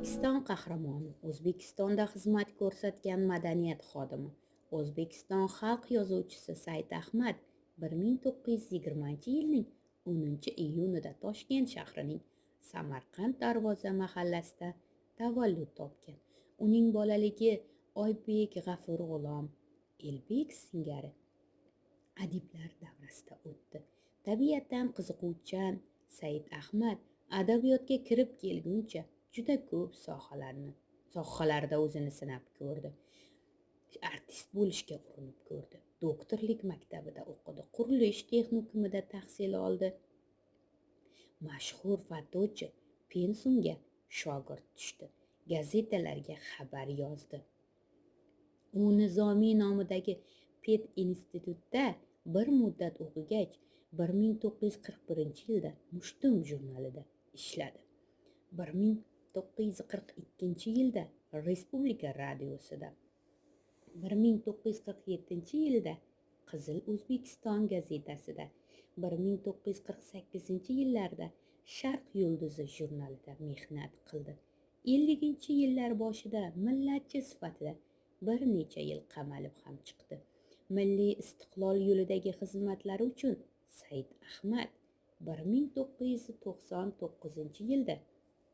O'zbekiston qahramoni, O'zbekistonda xizmat ko'rsatgan madaniyat xodimi, O'zbekiston xalq yozuvchisi Said Ahmad 1920-yilning 10-iyunida Toshkent shahrining Samarqand Darvoza mahallasida tavallud topgan. Uning bolaligi Oybek G'afur G'ulom, Elbek singari adiblar davrasida o'tdi. Tabiatan qiziquvchan Said Ahmad adabiyotga kirib kelguncha juda ko'p sohalarda o'zini sinab ko'rdi. Artist bo'lishga urinib ko'rdi. Doktorlik maktabida o'qidi. Qurilish texnikumida tahsil oldi. Mashhur fotochi Pensumga shogird tushdi. Gazetalarga xabar yozdi. U Nizomiy nomidagi Pet institutda bir muddat o'qigach, 1941-yilda Mushtum jurnalida ishladi. 1942-yilda Respublika radiosida, 1947-yilda Qizil O'zbekiston gazetasida, 1948-yillarda Sharq yulduzi jurnalida mehnat qildi. 50-yillar boshida millatchi sifatida bir necha yil qamalib ham chiqdi. Milliy istiqlol yo'lidagi xizmatlari uchun Said Ahmad 1999-yilda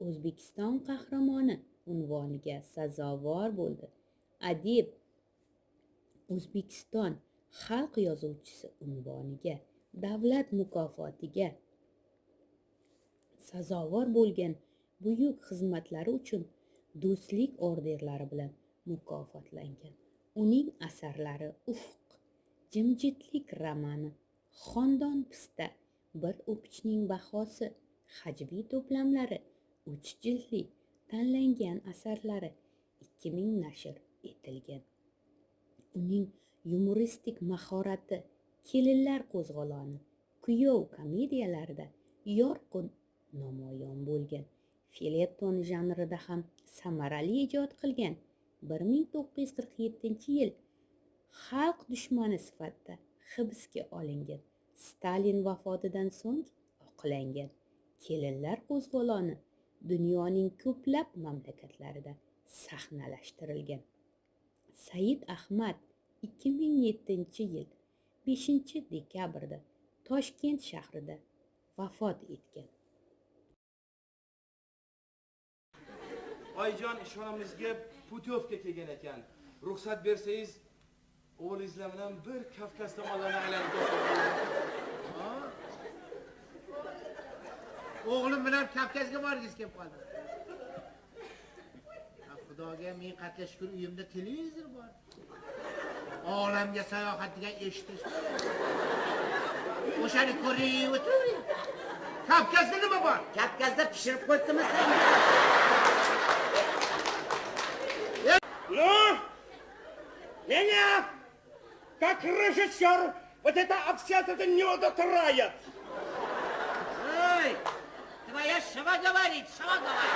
O'zbekiston qahramoni unvoniga sazovor bo'ldi. Adib O'zbekiston xalq yozuvchisi unvoniga, davlat mukofotiga sazovor bo'lgan buyuk xizmatlari uchun Do'stlik ordenlari bilan mukofotlangan. Uning asarlari Ufq, Jimjitlik romani, Xondon pista, Bir o'pichning bahosi, hajviy to'plamlari, 3 jildli tanlangan asarlari 2000 nashr etilgan. Uning yumoristik mahorati Kelinlar qo'zg'oloni, Kuyov komediyalarida yorqin namoyon bo'lgan. Felyeton janrida ham samarali ijod qilgan. 1947-yil xalq dushmani sifatida hibsga olingan. Stalin vafotidan so'ng oqlangan. Kelinlar qo'zg'oloni dunyoning ko'plab mamlakatlarida sahnalashtirilgan. Said Ahmad 2007-yil 5-dekabrda Toshkent shahrida vafot etgan. Oyjon ishonamizga putyovka kelgan ekan. Ruxsat bersangiz, o'g'lingizlar bilan bir Kavkaz tomonlarni aylanib o'tsak. O'g'lim bilan Kavkazga borgingiz kelib qoldi. Xudoga men qatnashgan uyimda televizor bor. Olamga sayohat degan eshitish. O'shani ko'rib o'tiring. Kavkazda nima bor? Kavkazda pishirib qo'ydimi sen? Ну, меня, как режиссер, вот эта обстоятельство не удовлетворяет. Ой, твоя шава говорит, шава говорит.